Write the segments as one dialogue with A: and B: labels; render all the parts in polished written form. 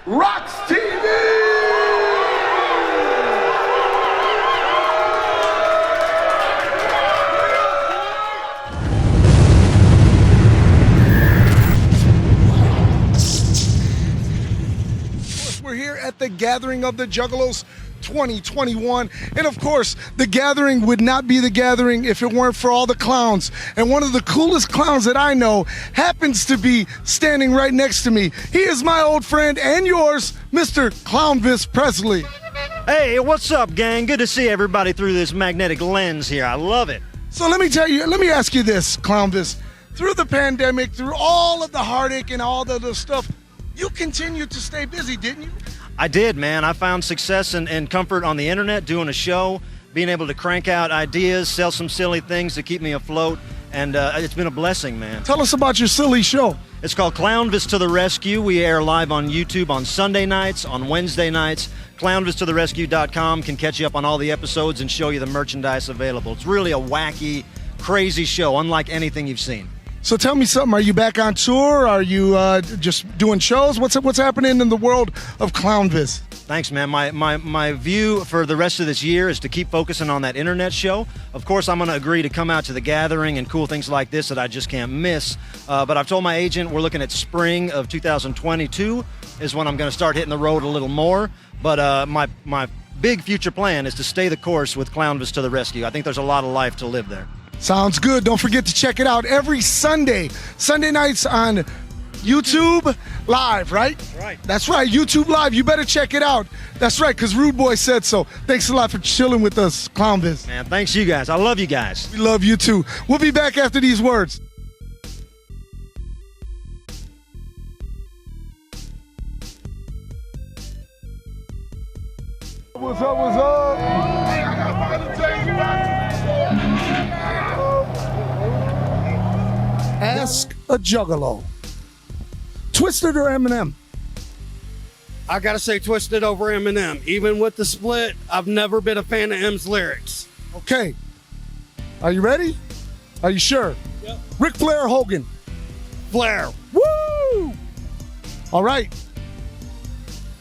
A: RoX-TV! We're here at the Gathering of the Juggalos 2021, and of course the gathering would not be the gathering if it weren't for all the clowns. And one of the coolest clowns that I know happens to be standing right next to me. He is my old friend and yours, Mr. Clownvis Presley.
B: Hey, what's up, gang? Good to see everybody through this magnetic lens here. I love it.
A: So let me ask you this, Clownvis. Through the pandemic, through all of the heartache and all the stuff, you continued to stay busy, didn't you?
B: I did, man. I found success and comfort on the internet, doing a show, being able to crank out ideas, sell some silly things to keep me afloat, and it's been a blessing, man.
A: Tell us about your silly show.
B: It's called Clownvis to the Rescue. We air live on YouTube on Sunday nights, on Wednesday nights. ClownvisToTheRescue.com can catch you up on all the episodes and show you the merchandise available. It's really a wacky, crazy show, unlike anything you've seen.
A: So tell me something. Are you back on tour? Are you just doing shows? What's happening in the world of Clownvis?
B: Thanks, man. My view for the rest of this year is to keep focusing on that internet show. Of course, I'm going to agree to come out to the gathering and cool things like this that I just can't miss. But I've told my agent we're looking at spring of 2022 is when I'm going to start hitting the road a little more. But my big future plan is to stay the course with Clownvis to the Rescue. I think there's a lot of life to live there.
A: Sounds good. Don't forget to check it out every Sunday nights on YouTube Live, right?
B: Right.
A: That's right, YouTube Live. You better check it out. That's right, because Rude Boy said so. Thanks a lot for chilling with us, Clownvis.
B: Man, thanks you guys. I love you guys.
A: We love you too. We'll be back after these words. What's up, what's up? Hey, I got something to tell you about. Ask a Juggalo. Twisted or Eminem?
C: I gotta say Twisted over Eminem. Even with the split, I've never been a fan of M's lyrics.
A: Okay. Are you ready? Are you sure?
C: Yep.
A: Ric Flair or Hogan?
C: Flair.
A: Woo! All right.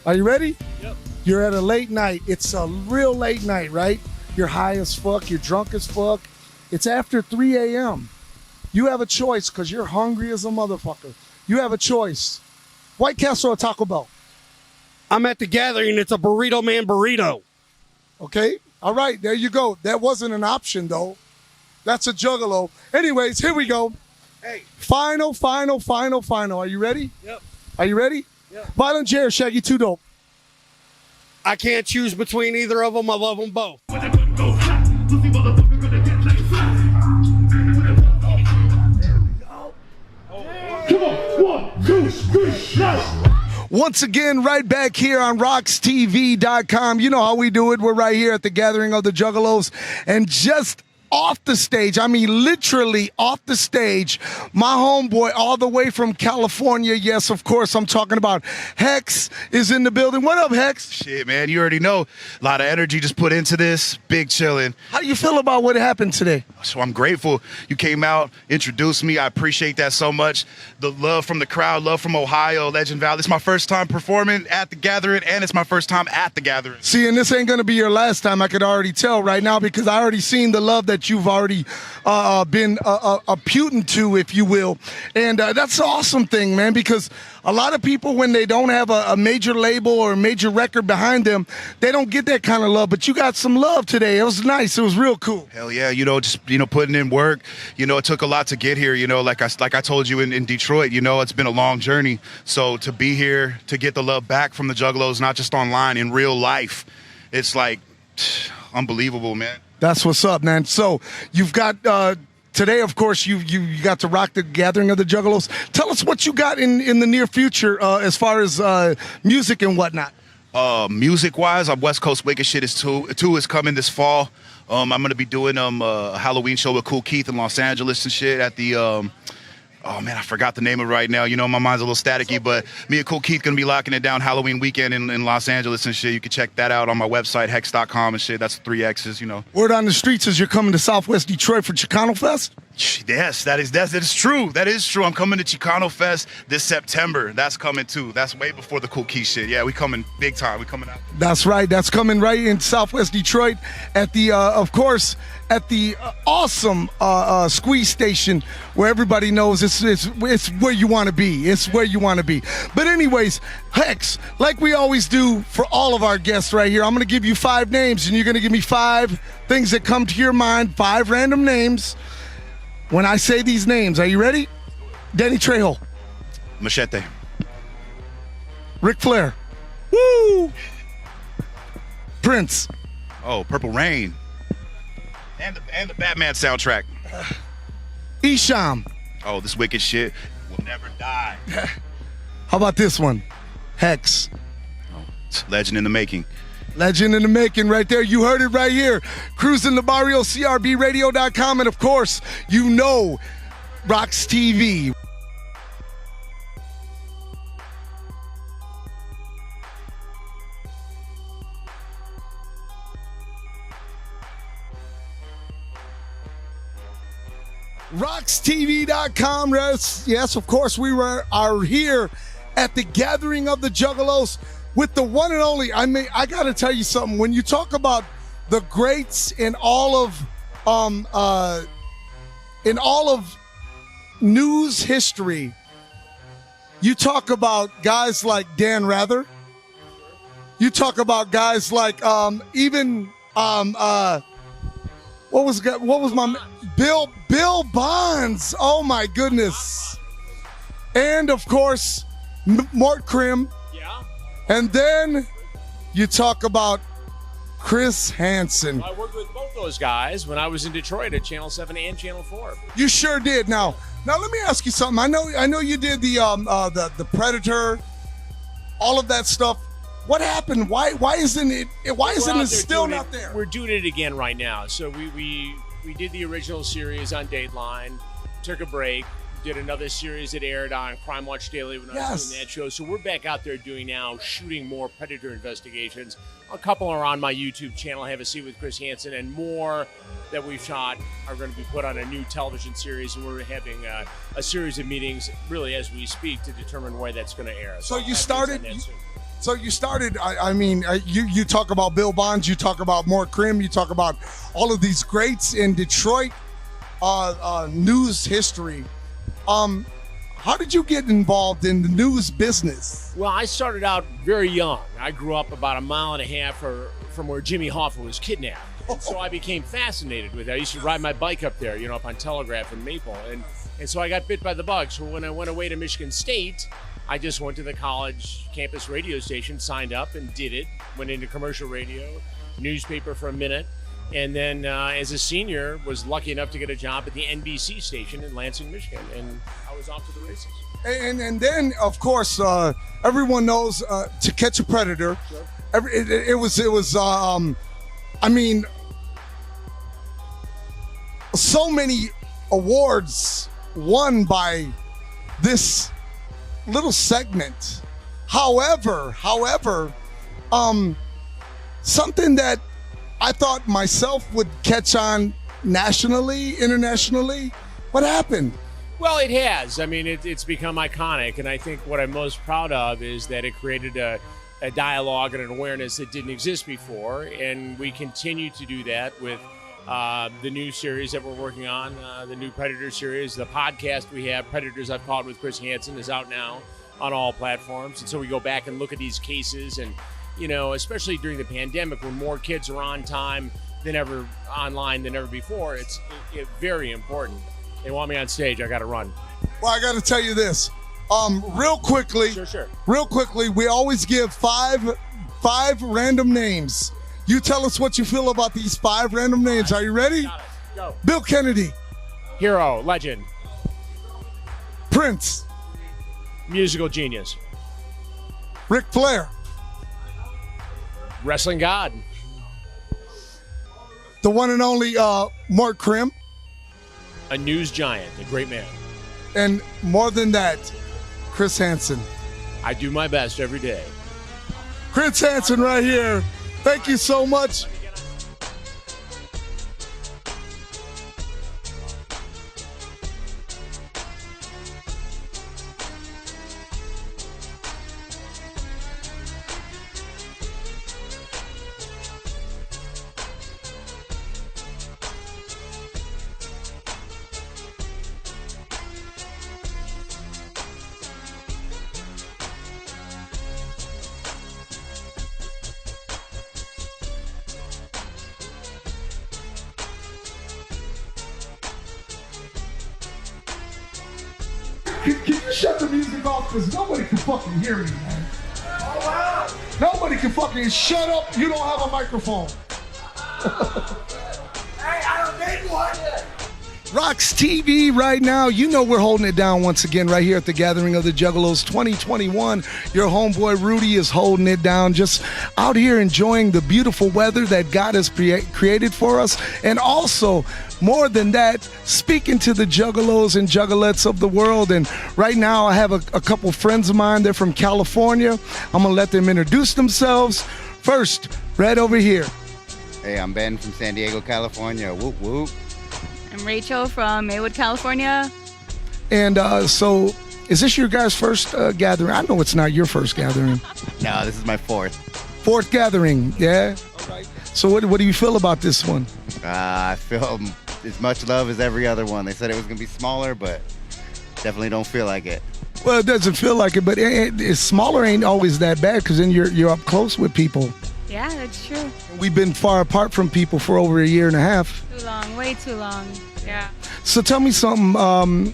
A: Are you ready?
C: Yep.
A: You're at a late night. It's a real late night, right? You're high as fuck. You're drunk as fuck. It's after 3 a.m. You have a choice because you're hungry as a motherfucker. You have a choice. White Castle or Taco Bell?
C: I'm at the gathering. It's a burrito man burrito.
A: Okay. All right. There you go. That wasn't an option, though. That's a Juggalo. Anyways, here we go.
C: Hey.
A: Final. Are you ready?
C: Yep.
A: Are you ready?
C: Yep.
A: Violent J or Shaggy 2 Dope?
C: I can't choose between either of them. I love them both.
A: Come on, 1, 2, 3, nice. Once again, right back here on RoX-TV.com. You know how we do it. We're right here at the Gathering of the Juggalos. And just off the stage, I mean literally off the stage, my homeboy all the way from California, yes, of course, I'm talking about Hexxx is in the building. What up, Hexxx?
D: Shit, man, you already know. A lot of energy just put into this. Big chilling.
A: How do you feel about what happened today?
D: So I'm grateful you came out, introduced me. I appreciate that so much. The love from the crowd, love from Ohio, Legend Valley. It's my first time performing at the gathering, and it's my first time at the gathering.
A: See, and this ain't going to be your last time. I could already tell right now because I already seen the love that you've already been imputing to, if you will. And that's the awesome thing, man, because a lot of people, when they don't have a major label or a major record behind them, they don't get that kind of love. But you got some love today. It was nice. It was real cool.
D: Hell yeah, just putting in work. It took a lot to get here. Like I told you in Detroit, it's been a long journey. So to be here, to get the love back from the Juggalos, not just online, in real life, it's like unbelievable, man.
A: That's what's up, man. So you've got today, of course, you got to rock the Gathering of the Juggalos. Tell us what you got in the near future as far as music and whatnot.
D: Music-wise, our West Coast Wicked Shit is 2 is coming this fall. I'm going to be doing a Halloween show with Kool Keith in Los Angeles and shit at the oh man, I forgot the name of it right now. My mind's a little staticky, but me and Kool Keith gonna be locking it down Halloween weekend in Los Angeles and shit. You can check that out on my website, Hexxx.com and shit. That's 3 X's,
A: Word on the streets is you're coming to Southwest Detroit for Chicano Fest?
D: Yes, that is true. That is true. I'm coming to Chicano Fest this September. That's coming too. That's way before the Cool Key shit. Yeah, we coming big time. We coming out.
A: That's right. That's coming right in Southwest Detroit at the, of course, at the awesome Squeeze Station, where everybody knows it's where you want to be. It's where you want to be. But anyways, Hexxx, like we always do for all of our guests right here, I'm going to give you 5 names, and you're going to give me 5 things that come to your mind, 5 random names. When I say these names, are you ready? Danny Trejo.
D: Machete.
A: Ric Flair. Woo! Prince.
D: Oh, Purple Rain. And the Batman soundtrack.
A: Isham.
D: Oh, this wicked shit will never die.
A: How about this one? Hexxx.
D: It's legend in the making.
A: Legend in the making right there. You heard it right here. Cruising the Barrio, CRBRadio.com, and of course, you know, RoX-TV. RoX-TV.com. Yes, of course, we are here at the gathering of the Juggalos with the one and only. I mean, I got to tell you something. When you talk about the greats in all of news history, you talk about guys like Dan Rather. You talk about guys like what was my Bill Bonds. Oh my goodness. And of course, Mort Krim.
E: Yeah.
A: And then you talk about Chris Hansen.
E: I worked with both those guys when I was in Detroit at Channel 7 and Channel 4.
A: You sure did. Now let me ask you something. I know you did the Predator, all of that stuff. What happened? Why isn't it still not there?
E: We're doing it again right now. So we did the original series on Dateline, took a break, did another series that aired on Crime Watch Daily when I was doing that show. So we're back out there doing now, shooting more Predator investigations. A couple are on my YouTube channel, Have a Seat with Chris Hansen, and more that we've shot are going to be put on a new television series, and we're having a series of meetings really as we speak to determine where that's going to air.
A: So you started. You talk about Bill Bonds, you talk about Mort Krim, you talk about all of these greats in Detroit news history. How did you get involved in the news business?
E: Well, I started out very young. I grew up about 1.5 miles from where Jimmy Hoffa was kidnapped. And so I became fascinated with it. I used to ride my bike up there, up on Telegraph and Maple. And so I got bit by the bug. So when I went away to Michigan State, I just went to the college campus radio station, signed up and did it. Went into commercial radio, newspaper for a minute. And then as a senior, was lucky enough to get a job at the NBC station in Lansing, Michigan. And I was off to the races.
A: And then, of course, everyone knows To Catch a Predator. Sure. It was so many awards won by this little segment. However, something that I thought myself would catch on nationally, internationally. What happened?
E: Well, it has. I mean, it's become iconic, and I think what I'm most proud of is that it created a dialogue and an awareness that didn't exist before, and we continue to do that with the new series that we're working on, the new Predator series. The podcast we have, Predators I've Caught with Chris Hansen, is out now on all platforms, and so we go back and look at these cases, and especially during the pandemic when more kids are on time than ever, online than ever before, it's very important. They want me on stage, I got to run.
A: Well, I got to tell you this, real quickly.
E: Sure.
A: Real quickly, we always give five random names. You tell us what you feel about these 5 random names. Are you ready?
E: Got it. Go.
A: Bill Kennedy.
E: Hero, legend.
A: Prince.
E: Musical genius.
A: Ric Flair.
E: Wrestling god.
A: The one and only Mort Krim.
E: A news giant, a great man.
A: And more than that, Chris Hansen.
E: I do my best every day.
A: Chris Hansen right here. Thank you so much. can you shut the music off? Because nobody can fucking hear me, man. Nobody can fucking shut up. You don't have a microphone.
F: Hey, I don't need one.
A: RoX-TV right now. You know we're holding it down once again right here at the Gathering of the Juggalos 2021. Your homeboy Rudy is holding it down, just out here enjoying the beautiful weather that God has created for us. And also, more than that, speaking to the Juggalos and Juggalettes of the world. And right now I have a couple friends of mine. They're from California. I'm going to let them introduce themselves. First, right over here.
G: Hey, I'm Ben from San Diego, California. Whoop, whoop.
H: I'm Rachel from Maywood, California.
A: And so, is this your guys' first gathering? I know it's not your first gathering.
G: No, this is my fourth.
A: Fourth gathering, yeah? All right. So what do you feel about this one?
G: I feel as much love as every other one. They said it was going to be smaller, but definitely don't feel like it.
A: Well, it doesn't feel like it, but it's smaller ain't always that bad because then you're up close with people.
H: Yeah, that's true.
A: We've been far apart from people for over a year and a half.
H: Too long, way too long. Yeah.
A: So tell me something,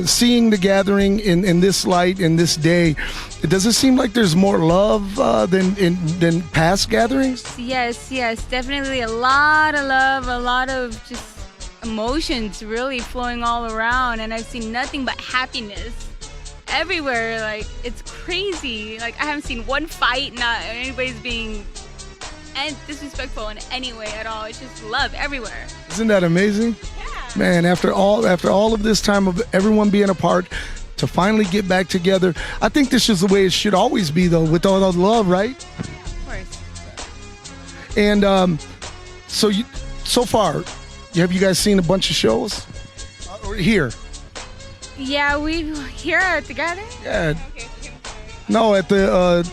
A: seeing the gathering in this light, in this day, does it seem like there's more love than past gatherings?
H: Yes, definitely a lot of love, a lot of just emotions really flowing all around, and I've seen nothing but happiness everywhere. Like, it's crazy. Like, I haven't seen one fight, not anybody's being disrespectful in any way at all. It's just love everywhere.
A: Isn't that amazing?
H: Yeah.
A: Man, after all of this time of everyone being apart, to finally get back together, I think this is the way it should always be, though, with all the love, right?
H: Of course.
A: And so far, have you guys seen a bunch of shows? Here?
H: Yeah, we here at the gathering?
A: Yeah. No, at the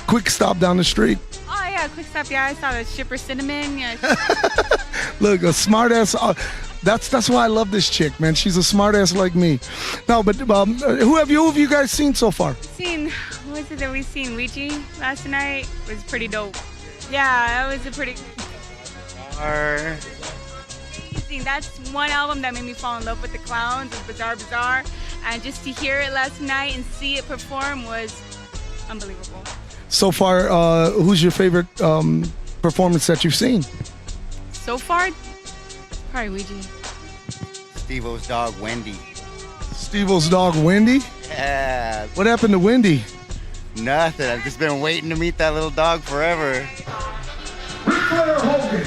A: Quick Stop down the street.
H: Oh yeah, Quick Stop. Yeah, I saw the Shipper Cinnamon. Yeah.
A: Look, a smart ass. That's why I love this chick, man. She's a smart ass like me. No, but who have you guys seen so far?
H: What was it that we seen? Ouija last night. It was pretty dope. Yeah, that was a pretty amazing. That's one album that made me fall in love with the Clowns, with Bizarre. And just to hear it last night and see it perform was unbelievable.
A: So far, who's your favorite performance that you've seen?
H: So far, probably Ouija.
G: Steve-O's dog, Wendy.
A: Steve-O's dog, Wendy?
G: Yeah.
A: What happened to Wendy?
G: Nothing. I've just been waiting to meet that little dog forever.
A: Ric Flair Hogan.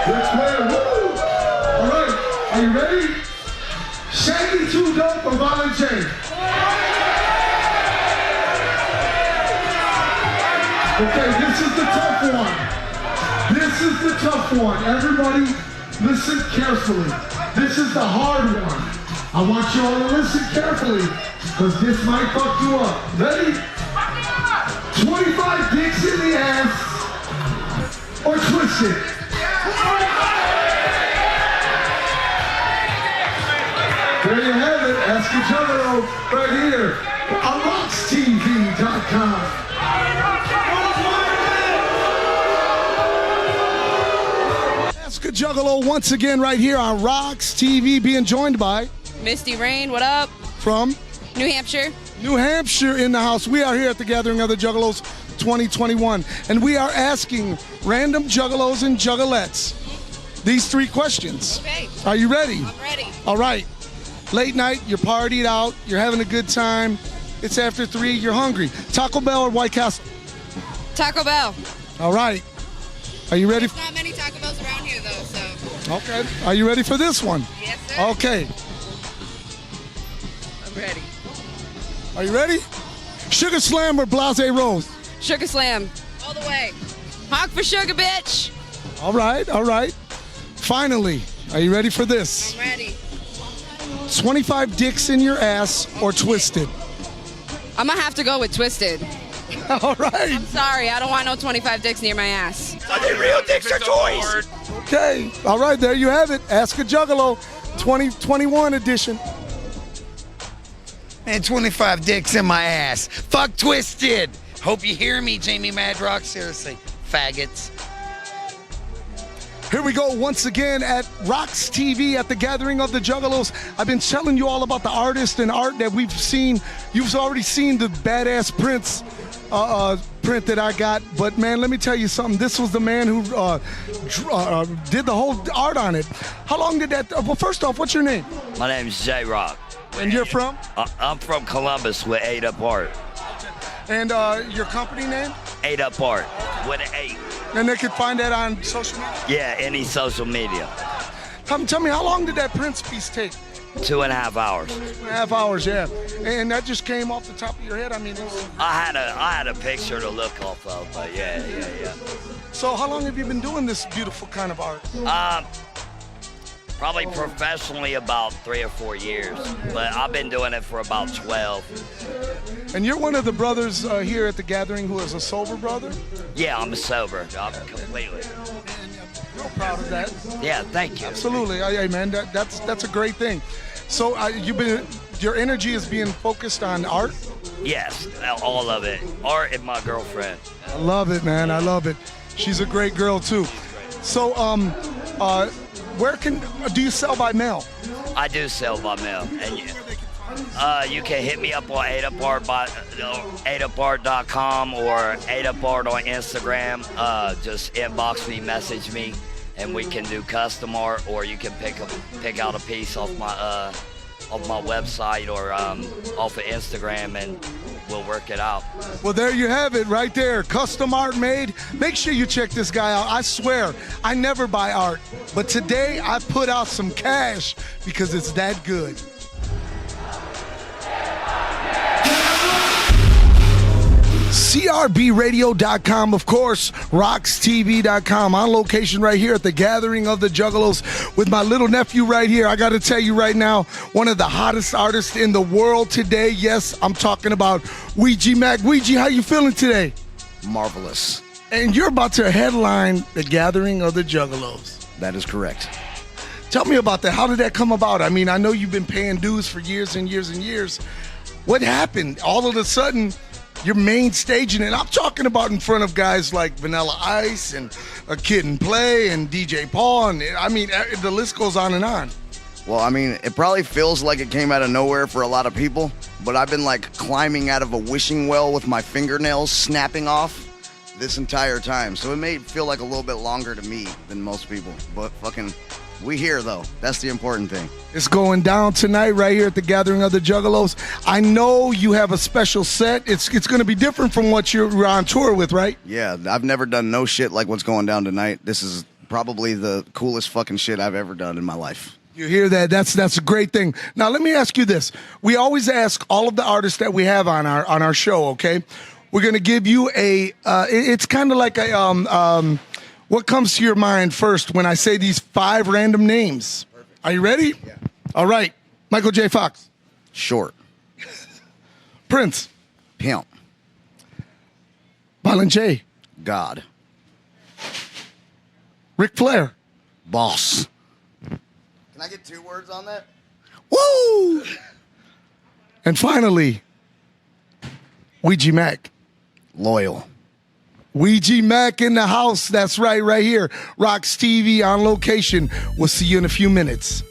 A: Ric Flair, woo! All right, are you ready? Shaggy Too Dope or Volunteer? Okay, this is the tough one. This is the tough one. Everybody, listen carefully. This is the hard one. I want you all to listen carefully, because this might fuck you up. Ready? 25 dicks in the ass or twist it. There you have it. Ask a Juggalo right here on RoX-TV.com. Ask a Juggalo once again right here on RoX-TV, being joined by
I: Misty Rain, what up?
A: from
I: New Hampshire.
A: New Hampshire in the house. We are here at the Gathering of the Juggalos 2021, and we are asking random Juggalos and Juggalettes these 3 questions.
I: Okay.
A: Are you ready?
I: I'm ready.
A: All right. Late night, you're partied out, you're having a good time. It's after 3, you're hungry. Taco Bell or White Castle?
I: Taco Bell.
A: All right. Are you ready?
I: There's not many Taco Bells around here though, so.
A: Okay. Are you ready for this one?
I: Yes, sir.
A: Okay.
I: I'm ready.
A: Are you ready? Sugar Slam or Blase Rose?
I: Sugar Slam. All the way. Honk for sugar, bitch.
A: All right, all right. Finally, are you ready for this?
I: I'm ready.
A: 25 dicks in your ass or twisted?
I: I'm gonna have to go with Twisted.
A: All right.
I: I'm sorry, I don't want no 25 dicks near my ass.
F: Real dicks are toys.
A: Okay. All right, there you have it. Ask a Juggalo 2021 edition.
J: Man, 25 dicks in my ass. Fuck Twisted. Hope you hear me, Jamie Madrox. Seriously, faggots.
A: Here we go once again at RoX-TV at the Gathering of the Juggalos. I've been telling you all about the artist and art that we've seen. You've already seen the badass prints, print that I got. But man, let me tell you something. This was the man who did the whole art on it. How long did that? Well, first off, what's your name?
K: My name's J-Rock.
A: And you're from?
K: I'm from Columbus with 8 Up Art.
A: And your company name?
K: 8 Up Art with an 8.
A: And they could find that on social media?
K: Yeah, any social media.
A: Tell me, how long did that Prince piece take?
K: 2.5 hours.
A: 2.5 hours, yeah. And that just came off the top of your head? I mean,
K: I had a picture to look off of, but yeah.
A: So how long have you been doing this beautiful kind of art?
K: Probably professionally about 3 or 4 years, but I've been doing it for about 12.
A: And you're one of the brothers here at the Gathering who is a sober brother?
K: Yeah, I'm sober. I'm completely.
A: Real proud of that.
K: Yeah, thank you.
A: Absolutely. Hey, man, that's a great thing. So your energy is being focused on art?
K: Yes, all of it. Art and my girlfriend.
A: I love it, man. I love it. She's a great girl too. So, where do you sell by mail?
K: I do sell by mail, and you can hit me up on 8upart.com or 8upart on Instagram. Just inbox me, message me, and we can do custom art, or you can pick out a piece off my website or off of Instagram, and we'll work it out.
A: Well, there you have it right there. Custom art made. Make sure you check this guy out. I swear, I never buy art, but today I put out some cash because it's that good. CRBradio.com, of course, RoX-TV.com, on location right here at the Gathering of the Juggalos with my little nephew right here. I got to tell you right now, one of the hottest artists in the world today. Yes, I'm talking about Ouija Macc. Ouija, how you feeling today?
L: Marvelous.
A: And you're about to headline the Gathering of the Juggalos.
L: That is correct.
A: Tell me about that. How did that come about? I mean, I know you've been paying dues for years and years and years. What happened? All of a sudden, you're main staging it. I'm talking about in front of guys like Vanilla Ice and A Kid and Play and DJ Paul. And I mean, the list goes on and on.
L: Well, I mean, it probably feels like it came out of nowhere for a lot of people, but I've been like climbing out of a wishing well with my fingernails snapping off this entire time. So it may feel like a little bit longer to me than most people, but fucking, we here though. That's the important thing.
A: It's going down tonight right here at the Gathering of the Juggalos. I know you have a special set. It's going to be different from what you're on tour with, right?
L: Yeah, I've never done no shit like what's going down tonight. This is probably the coolest fucking shit I've ever done in my life.
A: You hear that? That's a great thing. Now let me ask you this. We always ask all of the artists that we have on our show, okay? We're going to give you a it's kind of like a what comes to your mind first when I say these 5 random names? Perfect. Are you ready?
L: Yeah.
A: All right. Michael J. Fox.
L: Short.
A: Prince.
L: Pimp.
A: Violent J.
L: God.
A: Ric Flair.
L: Boss. Can I get 2 words on that?
A: Woo! And finally, Ouija Macc.
L: Loyal.
A: Ouija Macc in the house. That's right here. RoX-TV on location. We'll see you in a few minutes.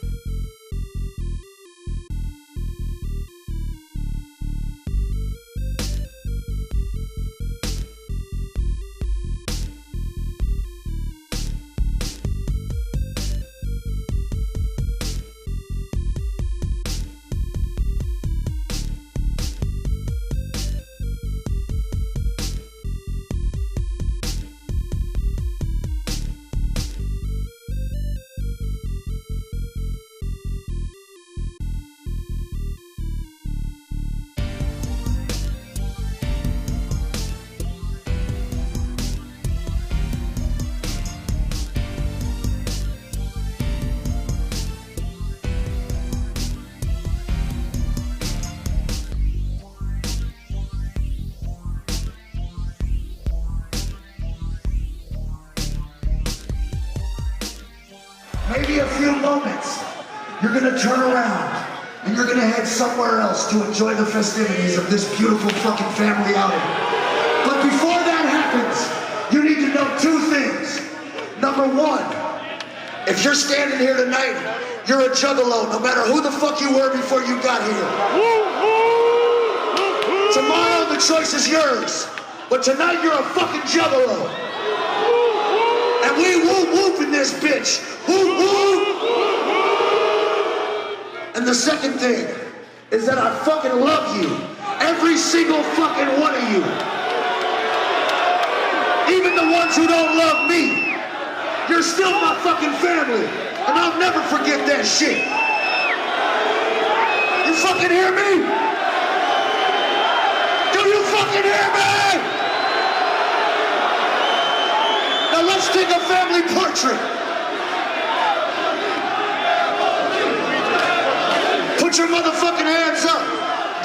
M: Maybe a few moments, you're gonna turn around and you're gonna head somewhere else to enjoy the festivities of this beautiful fucking family outing. But before that happens, you need to know 2 things. Number 1, If you're standing here tonight, you're a juggalo, no matter who the fuck you were before you got here. Tomorrow, the choice is yours. But tonight, you're a fucking juggalo. And we whoop in this bitch. Whoop. And the second thing is that I fucking love you. Every single fucking one of you. Even the ones who don't love me. You're still my fucking family. And I'll never forget that shit. You fucking hear me? Do you fucking hear me? Now let's take a family portrait. Put your motherfucking hands up.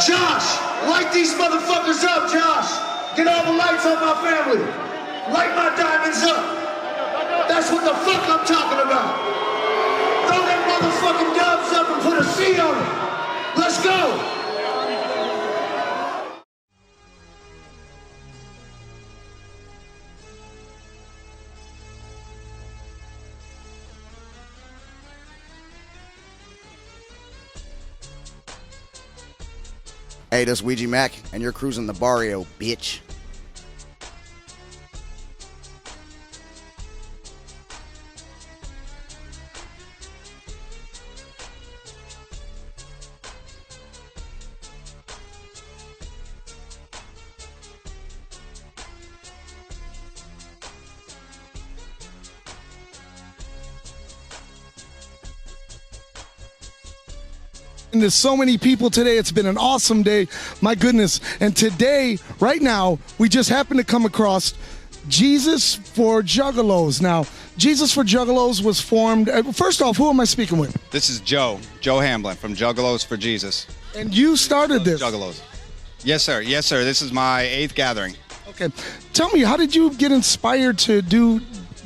M: Josh, light these motherfuckers up, Josh. Get all the lights on my family. Light my diamonds up. That's what the fuck I'm talking about. Throw them motherfucking doves up and put a C on it. Let's go.
L: Hey, this is Ouija Macc, and you're cruising the barrio, bitch.
A: And there's so many people today. It's been an awesome day. My goodness. And today, right now, we just happened to come across Jesus for Juggalos. Now, Jesus for Juggalos was formed. First off, who am I speaking with?
N: This is Joe Hamblin from Juggalos for Jesus.
A: And you started this?
N: Juggalos. Yes, sir. Yes, sir. This is my 8th gathering.
A: Okay. Tell me, how did you get inspired to do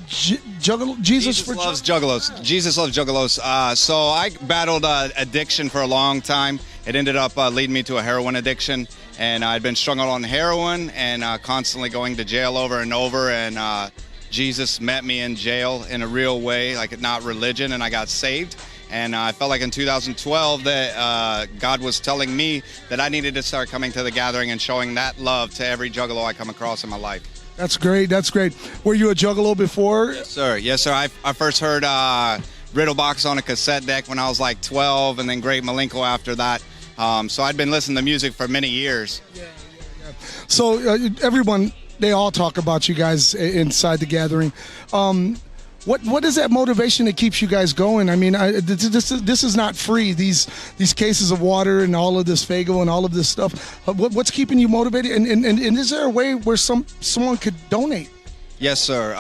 A: Jesus for
N: loves Juggalos. Jesus loves Juggalos. So I battled addiction for a long time. It ended up leading me to a heroin addiction, and I'd been struggling on heroin and constantly going to jail over and over. And Jesus met me in jail in a real way, like not religion, and I got saved. And I felt like in 2012 that God was telling me that I needed to start coming to the gathering and showing that love to every Juggalo I come across in my life.
A: That's great. That's great. Were you a Juggalo before?
N: Yes, sir. Yes, sir. I first heard Riddlebox on a cassette deck when I was like 12, and then Great Malenko after that. So I'd been listening to music for many years.
A: Yeah. So everyone, they all talk about you guys inside the gathering. What is that motivation that keeps you guys going? I mean, this is not free. These cases of water and all of this Fago and all of this stuff. What's keeping you motivated? And is there a way where someone could donate?
N: Yes, sir.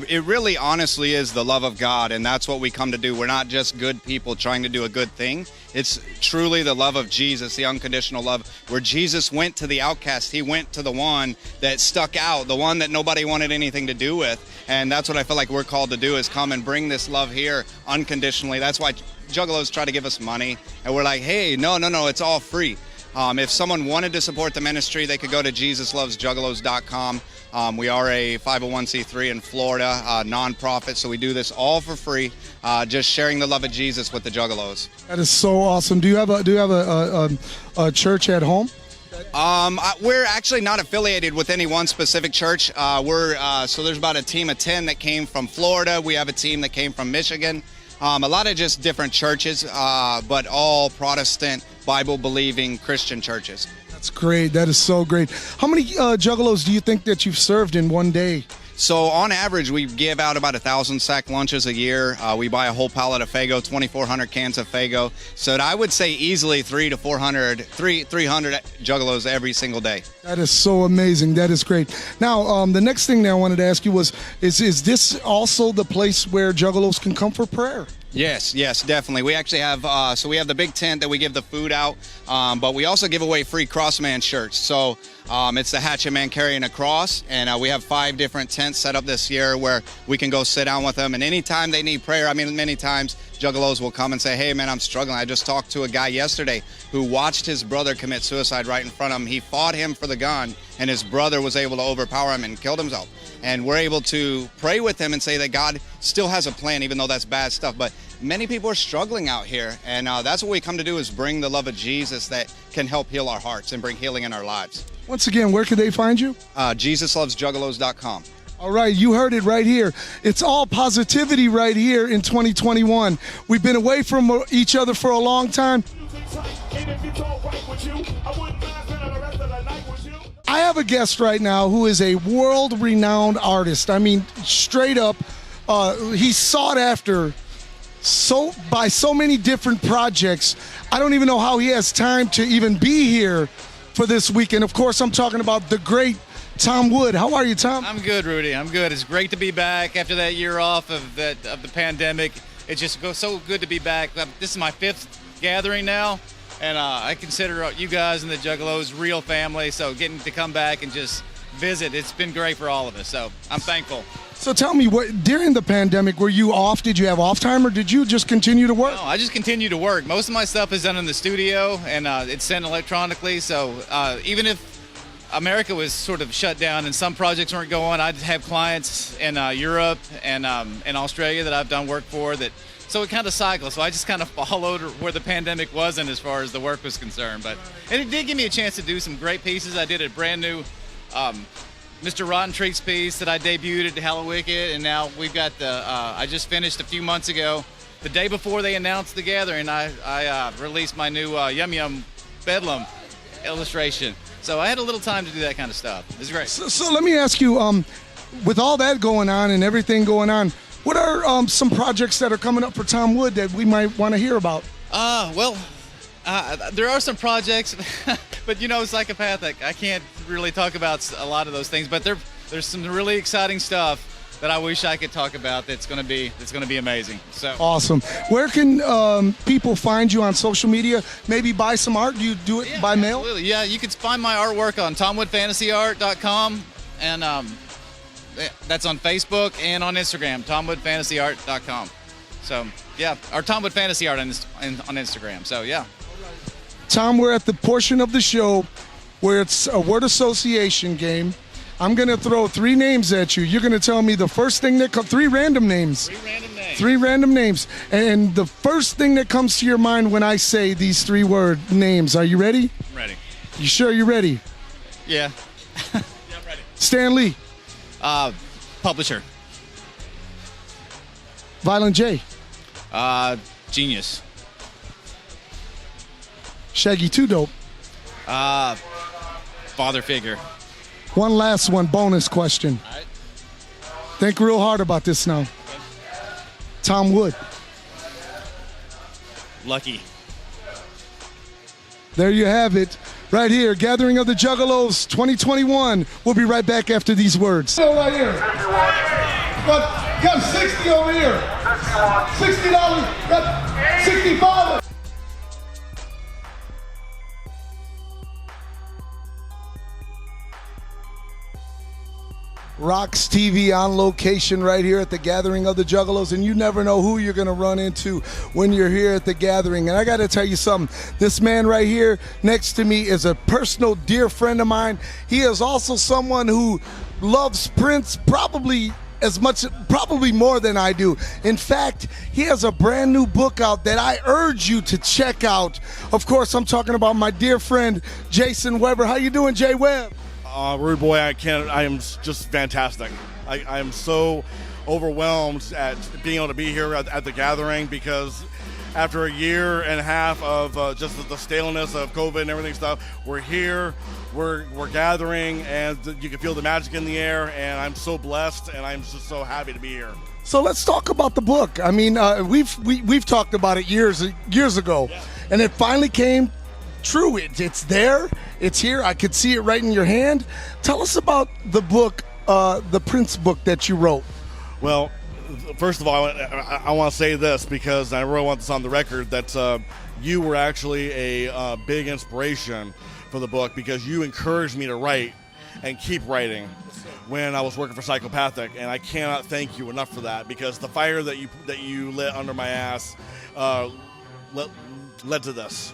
N: It really honestly is the love of God, and that's what we come to do. We're not just good people trying to do a good thing. It's truly the love of Jesus, the unconditional love, where Jesus went to the outcast. He went to the one that stuck out, the one that nobody wanted anything to do with. And that's what I feel like we're called to do, is come and bring this love here unconditionally. That's why Juggalos try to give us money, and we're like, hey, no, it's all free. If someone wanted to support the ministry, they could go to JesusLovesJuggalos.com. We are a 501c3 in Florida, nonprofit, so we do this all for free, just sharing the love of Jesus with the Juggalos.
A: That is so awesome. Do you have a church at home?
N: We're actually not affiliated with any one specific church. So there's about a team of 10 that came from Florida. We have a team that came from Michigan. A lot of just different churches, but all Protestant, Bible-believing Christian churches.
A: That's great. That is so great. How many Juggalos do you think that you've served in one day?
N: So on average, we give out about 1,000 sack lunches a year. We buy a whole pallet of Fago, 2,400 cans of Fago. So I would say easily 300 Juggalos every single day.
A: That is so amazing. That is great. Now, the next thing that I wanted to ask you was, is this also the place where Juggalos can come for prayer?
N: Yes, definitely. We actually have, we have the big tent that we give the food out, but we also give away free Crossman shirts. So it's the Hatchet Man carrying a cross, and we have 5 different tents set up this year where we can go sit down with them. And anytime they need prayer, many times Juggalos will come and say, hey man, I'm struggling. I just talked to a guy yesterday who watched his brother commit suicide right in front of him. He fought him for the gun, and his brother was able to overpower him and killed himself. and we're able to pray with them and say that God still has a plan, even though that's bad stuff. But many people are struggling out here, and that's what we come to do, is bring the love of Jesus that can help heal our hearts and bring healing in our lives.
A: Once again, where can they find you?
N: JesusLovesJuggalos.com.
A: All right, you heard it right here. It's all positivity right here in 2021. We've been away from each other for a long time. I have a guest right now who is a world-renowned artist. I mean, straight up, he's sought after by so many different projects. I don't even know how he has time to even be here for this weekend. Of course, I'm talking about the great Tom Wood. How are you, Tom?
O: I'm good, Rudy. I'm good. It's great to be back after that year off of the pandemic. It just goes so good to be back. This is my 5th gathering now, and I consider you guys and the Juggalos real family. So getting to come back and just visit, it's been great for all of us. So I'm thankful.
A: So tell me, during the pandemic, were you off? Did you have off time, or did you just continue to work?
O: No, I just continue to work. Most of my stuff is done in the studio, and it's sent electronically. So even if America was sort of shut down and some projects weren't going, I'd have clients in Europe and in Australia that I've done work for. So it kind of cycles. So I just kind of followed where the pandemic wasn't as far as the work was concerned. And it did give me a chance to do some great pieces. I did a brand new Mr. Rotten Treats piece that I debuted at Hallowicked, and now we've got I just finished a few months ago. The day before they announced the gathering, I released my new Yum Yum Bedlam illustration. So I had a little time to do that kind of stuff. It's great.
A: So let me ask you, with all that going on and everything going on, what are some projects that are coming up for Tom Wood that we might want to hear about?
O: There are some projects, but psychopathic. I can't really talk about a lot of those things, but there's some really exciting stuff that I wish I could talk about that's going to be amazing. So
A: awesome. Where can people find you on social media? Maybe buy some art? Do you do it by mail?
O: Absolutely. Yeah, you can find my artwork on TomWoodFantasyArt.com, and that's on Facebook and on Instagram, TomWoodFantasyArt.com. So yeah, or Tom Wood Fantasy Art on Instagram. So yeah.
A: Tom, we're at the portion of the show where it's a word association game. I'm going to throw 3 names at you. You're going to tell me the first thing that comes, 3 random names.
O: 3 random names.
A: 3 random names. And the first thing that comes to your mind when I say these 3 word names. Are you ready?
O: I'm ready.
A: You sure you're ready?
O: Yeah. Yeah, I'm ready.
A: Stan Lee.
O: Publisher.
A: Violent J.
O: Genius.
A: Shaggy 2 Dope.
O: Father figure.
A: One last one, bonus question.
O: All right.
A: Think real hard about this now. Tom Wood.
O: Lucky.
A: There you have it. Right here, Gathering of the Juggalos 2021. We'll be right back after these words. Right here. Got 60 over here. $60. Got 65. RoX-TV on location right here at the Gathering of the Juggalos, and you never know who you're going to run into when you're here at the Gathering. And I got to tell you something, this man right here next to me is a personal dear friend of mine. He is also someone who loves Prince probably more than I do. In fact, he has a brand new book out that I urge you to check out. Of course, I'm talking about my dear friend Jason Weber. How you doing, Jay Webb?
P: Rude boy, I am just fantastic. I am so overwhelmed at being able to be here at the Gathering, because after a year and a half of just the staleness of COVID and everything stuff, we're here, we're gathering, and you can feel the magic in the air, and I'm so blessed, and I'm just so happy to be here.
A: So let's talk about the book. I mean, we've talked about it years ago, yeah. And it finally came true. It's there. It's here. I could see it right in your hand. Tell us about the book, the Prince book that you wrote.
P: Well, first of all, I want to say this, because I really want this on the record, that you were actually a big inspiration for the book, because you encouraged me to write and keep writing when I was working for Psychopathic, and I cannot thank you enough for that, because the fire that you lit under my ass led to this.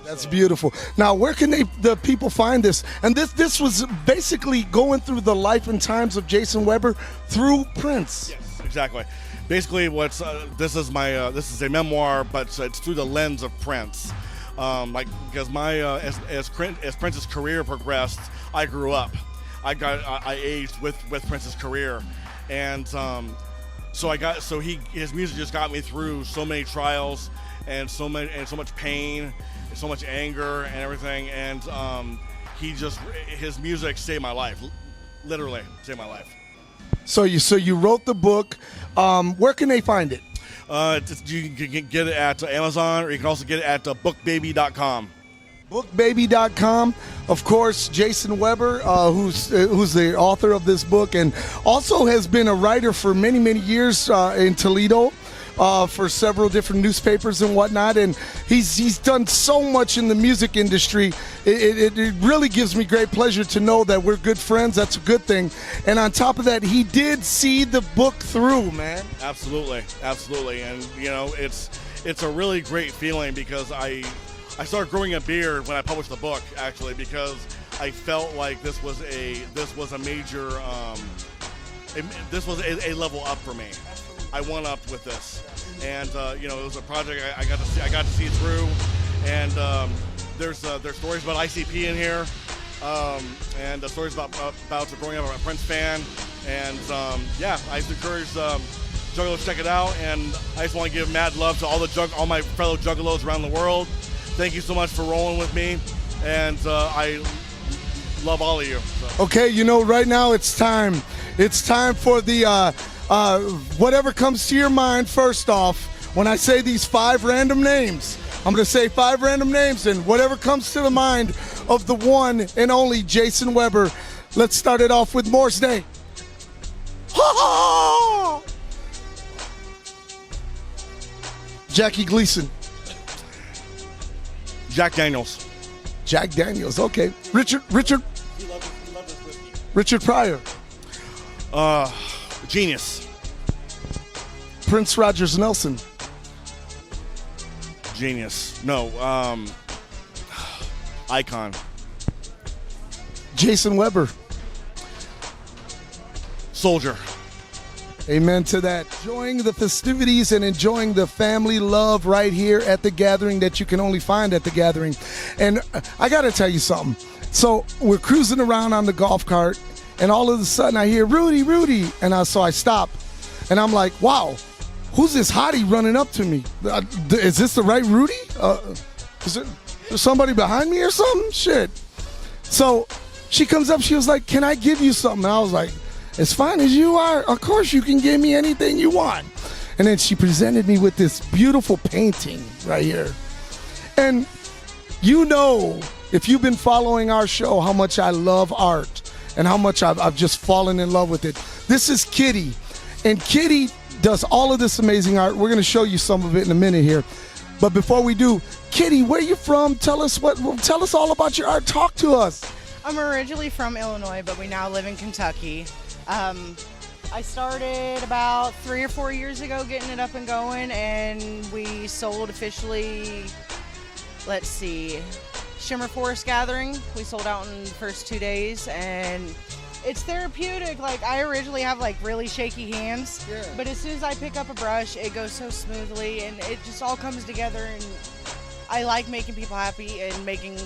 A: That's beautiful. Now, where can the people find this? And this was basically going through the life and times of Jason Weber through Prince.
P: Yes, exactly. Basically, this is a memoir, but it's through the lens of Prince. Because as Prince's career progressed, I grew up. I aged with Prince's career, and his music just got me through so many trials and so much pain, and so much anger and everything, and his music saved my life, literally saved my life.
A: So you wrote the book. Where can they find it?
P: You can get it at Amazon, or you can also get it at bookbaby.com.
A: Bookbaby.com. Of course, Jason Weber, who's the author of this book, and also has been a writer for many, many years in Toledo for several different newspapers and whatnot. And he's done so much in the music industry. It really gives me great pleasure to know that we're good friends. That's a good thing. And on top of that, he did see the book through, man.
P: Absolutely, absolutely. And it's a really great feeling, because I started growing a beard when I published the book, actually, because I felt like this was a major, this was a level up for me. I went up with this, and it was a project I got to see through, and there's stories about ICP in here, and the stories about growing up a Prince fan, and I just encourage Juggalos to check it out, and I just want to give mad love to all my fellow Juggalos around the world. Thank you so much for rolling with me, and I love all of you. So.
A: Okay, right now it's time. It's time for the whatever comes to your mind first off. When I say these 5 random names, I'm going to say 5 random names, and whatever comes to the mind of the one and only Jason Weber. Let's start it off with Morse Day. Jackie Gleason.
P: Jack Daniels.
A: Jack Daniels, okay. Richard Pryor.
P: Genius.
A: Prince Rogers Nelson.
P: Genius. No, icon.
A: Jason Weber.
P: Soldier.
A: Amen to that. Enjoying the festivities and enjoying the family love right here at the gathering that you can only find at the gathering. And I got to tell you something. So we're cruising around on the golf cart, and all of a sudden I hear, Rudy, Rudy. And so I stop, and I'm like, wow, who's this hottie running up to me? Is this the right Rudy? Is there somebody behind me or something? Shit. So she comes up, she was like, can I give you something? And I was like, as fine as you are, of course you can give me anything you want. And then she presented me with this beautiful painting right here. And if you've been following our show, how much I love art and how much I've just fallen in love with it. This is Kitty. And Kitty does all of this amazing art. We're going to show you some of it in a minute here. But before we do, Kitty, where you from? Tell us all about your art. Talk to us.
Q: I'm originally from Illinois, but we now live in Kentucky. I started about 3 or 4 years ago getting it up and going, and we sold officially, let's see, Shimmer Forest Gathering. We sold out in the first 2 days, and it's therapeutic. Like, I originally have like really shaky hands, but as soon as I pick up a brush, it goes so smoothly, and it just all comes together. And I like making people happy and making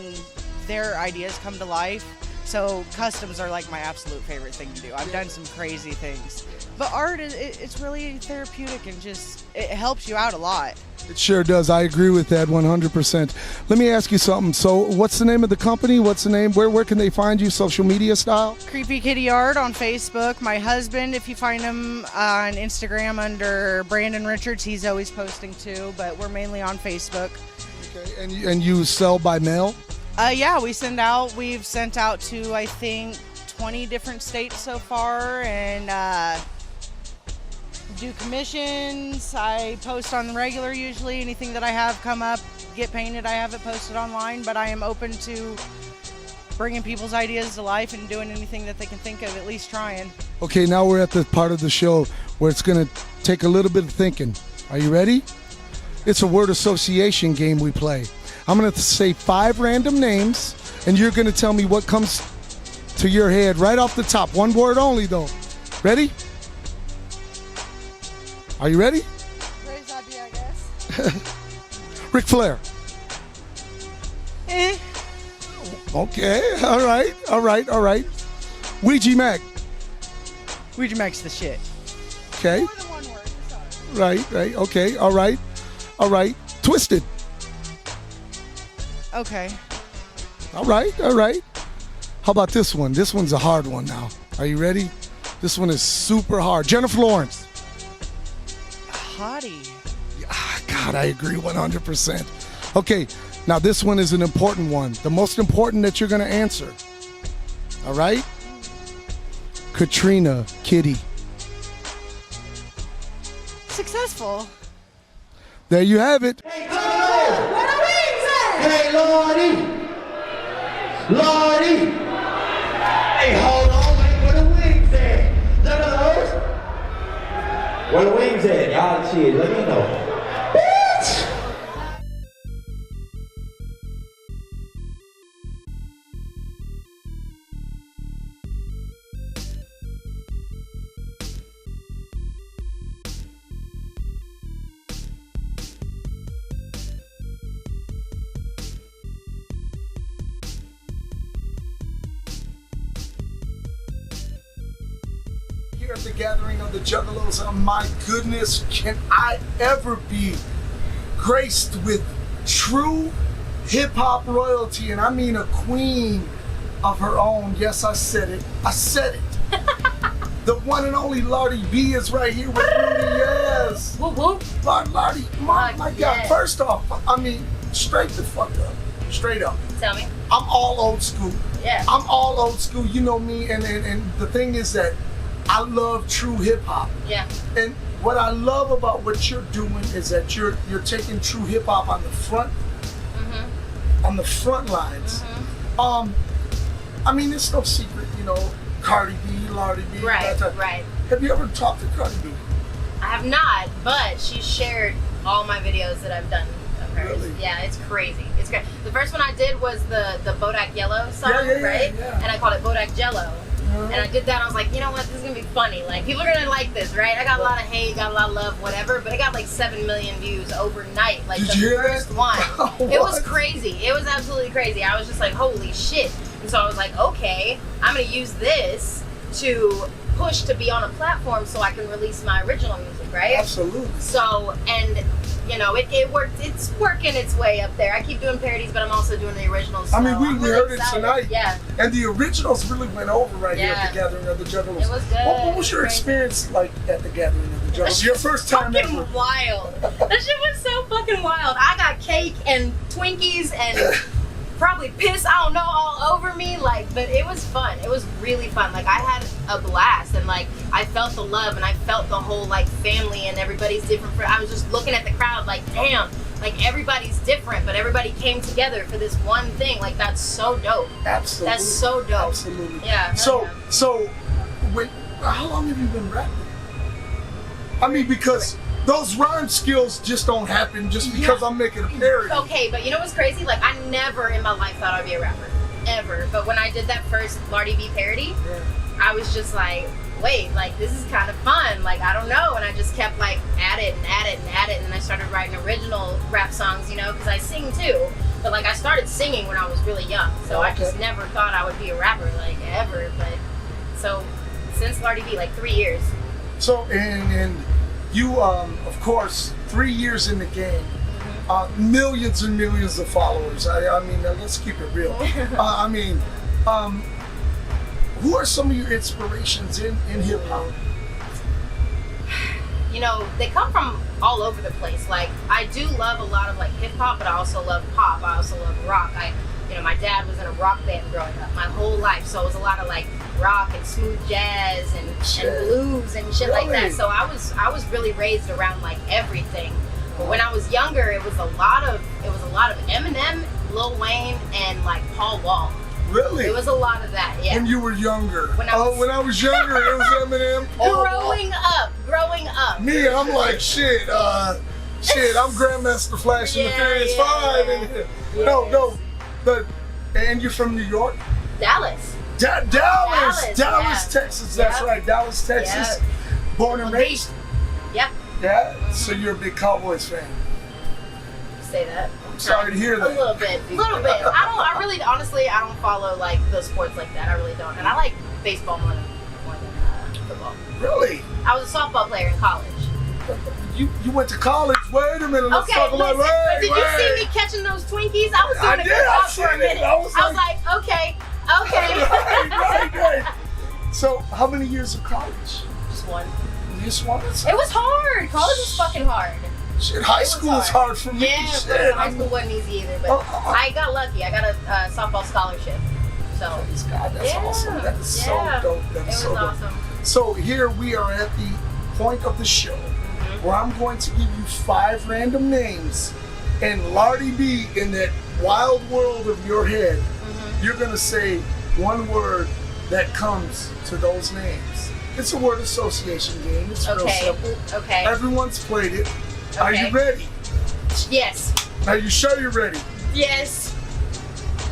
Q: their ideas come to life. So customs are like my absolute favorite thing to do. I've done some crazy things, but art it's really therapeutic, and just it helps you out a lot.
A: It sure does. I agree with that 100%. Let me ask you something. So what's the name of the company? What's the name? Where can they find you social media style?
Q: Creepy Kitty Art on Facebook. My husband, if you find him on Instagram under Brandon Richards, he's always posting too, but we're mainly on Facebook.
A: Okay. And you sell by mail?
Q: Yeah, we've sent out to, I think, 20 different states so far, and do commissions. I post on the regular usually. Anything that I have come up, get painted, I have it posted online, but I am open to bringing people's ideas to life and doing anything that they can think of, at least trying.
A: Okay, now we're at the part of the show where it's going to take a little bit of thinking. Are you ready? It's a word association game we play. I'm going to say 5 random names, and you're going to tell me what comes to your head right off the top. One word only, though. Ready? Are you ready?
Q: Raise idea, I guess.
A: Ric Flair. Okay. All right. Ouija Macc.
Q: Ouija Macc's the shit.
A: Okay.
Q: More than one word. Sorry.
A: Right. Okay. All right. Twisted.
Q: Okay.
A: All right. How about this one? This one's a hard one now. Are you ready? This one is super hard. Jennifer Lawrence.
Q: Hottie.
A: God, I agree 100%. Okay, now this one is an important one. The most important that you're going to answer. All right? Katrina Kitty.
Q: Successful.
A: There you have it.
M: Hey, Lordy. Hey, hold on, wait, where the wings at? Juggalos? Where the wings at? Y'all shit, let me know. Bitch!
A: Here at the gathering of the Juggalos, oh my goodness, can I ever be graced with true hip-hop royalty, and I mean a queen of her own. Yes, I said it. The one and only Lordy B is right here with Rudy. Yes. Lardi, my God.
R: Yes.
A: First off, I mean, straight the fuck up. Straight up.
R: Tell me.
A: I'm all old school.
R: Yeah.
A: I'm all old school. You know me, and the thing is that I love true hip hop.
R: Yeah.
A: And what I love about what you're doing is that you're taking true hip hop on the front, on the front lines. I mean, it's no secret, you know, Cardi B, Lardi B.
R: Right.
A: Have you ever talked to Cardi B?
R: I have not, but she shared all my videos that I've done of hers.
A: Really?
R: Yeah, it's crazy. It's great. The first one I did was the Bodak Yellow song, right?
A: Yeah.
R: And I called it Bodak Jello. And I did that, I was like, you know what, this is gonna be funny. Like, people are gonna like this, right? I got a lot of hate, got a lot of love, whatever, but it got like 7 million views overnight. Like,
A: Did
R: the
A: you hear
R: first
A: that?
R: one. It was crazy. It was absolutely crazy. I was just like, holy shit. And so I was like, okay, I'm gonna use this to push to be on a platform so I can release my original music, right?
A: Absolutely.
R: So, and you know, it worked. It's working its way up there. I keep doing parodies, but I'm also doing the originals.
A: I mean,
R: so
A: we
R: I'm really
A: heard it
R: excited.
A: tonight.
R: Yeah.
A: And the originals really went over right here at
R: Yeah.
A: the gathering of the Juggalos.
R: It was good.
A: What was your
R: Crazy.
A: experience like at the gathering of the Juggalos? Your first time
R: fucking
A: ever.
R: wild. That shit was so fucking wild. I got cake and Twinkies and probably piss, I don't know, all over me. Like, but it was fun. It was really fun. Like, I had a blast, and like I felt the love, and I felt the whole like family, and everybody's different. I was just looking at the crowd like, damn, like everybody's different, but everybody came together for this one thing. Like, that's so dope.
A: Absolutely.
R: That's so dope.
A: Absolutely.
R: Yeah.
A: So, when, how long have you been rapping? I mean, because those rhyme skills just don't happen just because I'm making a parody.
R: Okay, but you know what's crazy? Like, I never in my life thought I'd be a rapper. Ever. But when I did that first Lordy B parody, I was just like, wait, like, this is kind of fun. Like, I don't know. And I just kept, like, at it and at it and at it. And I started writing original rap songs, you know, because I sing too. But, like, I started singing when I was really young. So I just never thought I would be a rapper, like, ever. But, so, since Lardi B, like, 3 years.
A: So, and you, of course, 3 years in the game, millions and millions of followers. I mean, let's keep it real. I mean, who are some of your inspirations in hip hop?
R: You know, they come from all over the place. Like, I do love a lot of like hip hop, but I also love pop. I also love rock. You know, my dad was in a rock band growing up my whole life, so it was a lot of like rock and smooth jazz and blues and shit like that. So I was really raised around like everything. But when I was younger, it was a lot of Eminem, Lil Wayne, and like Paul Wall.
A: Really?
R: It was a lot of that, yeah.
A: When you were younger?
R: When I
A: was younger, it was Eminem.
R: Growing up.
A: Me, I'm like, shit, Shit, I'm Grandmaster Flash and the Furious 5 in here.
R: Yes.
A: No. And you're from New York?
R: Dallas.
A: Dallas,
R: yeah.
A: Texas. That's right, Dallas, Texas.
R: Yep.
A: Born and raised.
R: Yep.
A: Yeah. So you're a big Cowboys fan.
R: Say that.
A: I'm sorry to hear that.
R: A little bit. Honestly, I don't follow like those sports like that. I really don't. And I like baseball more than football.
A: Really?
R: I was a softball player in college.
A: You went to college. Wait a minute. Let's talk about
R: but did you see me catching those Twinkies? I was doing a good job for a minute. I was like, okay.
A: Right. So, how many years of college?
R: Just one.
A: Just one?
R: It was hard. College was fucking hard.
A: Shit, high school was hard for me.
R: Yeah,
A: Shit,
R: high school wasn't easy either. But I got lucky. I got a softball scholarship. So.
A: God, that's awesome. That is so dope. That's so dope.
R: Awesome.
A: So here we are at the point of the show where I'm going to give you 5 random names, and Lordy B, in that wild world of your head, you're gonna say one word that comes to those names. It's a word association game. It's real simple.
R: Okay.
A: Everyone's played it. Are you ready?
R: Yes.
A: Are you sure you're ready?
R: Yes.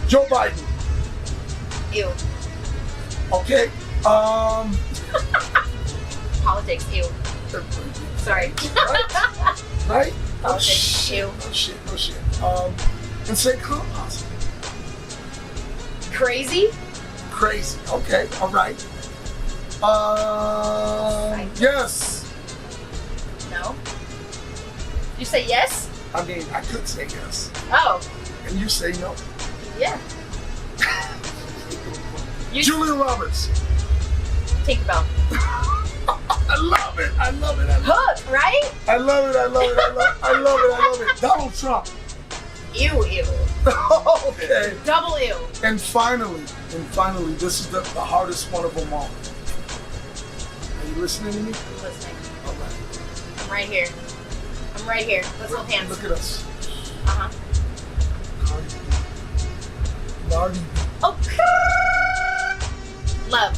A: Joe Biden.
R: Ew.
A: Okay.
R: Politics. Ew. Sorry.
A: Right?
R: Politics. Ew.
A: No shit. And say compost.
R: Crazy.
A: Okay. All right. Yes.
R: No. You say yes?
A: I mean, I could say yes.
R: Oh.
A: And you say no.
R: Yeah.
A: Julia Roberts.
R: Tinkerbell.
A: I love it.
R: Hook, right?
A: I love it. Donald Trump.
R: Ew.
A: Okay.
R: Double ew.
A: And finally, this is the hardest one of them all. Are you listening to me?
R: I'm listening.
A: All right.
R: I'm right here. Let's hold hands.
A: Look at us. Lardi.
R: Oh. Love.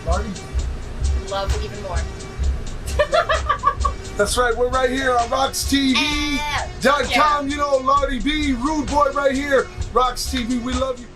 A: Lardi.
R: Love even more.
A: That's right. We're right here on RoX-TV.com. You know, Lordy B, Rude Boy right here. RoX-TV. We love you.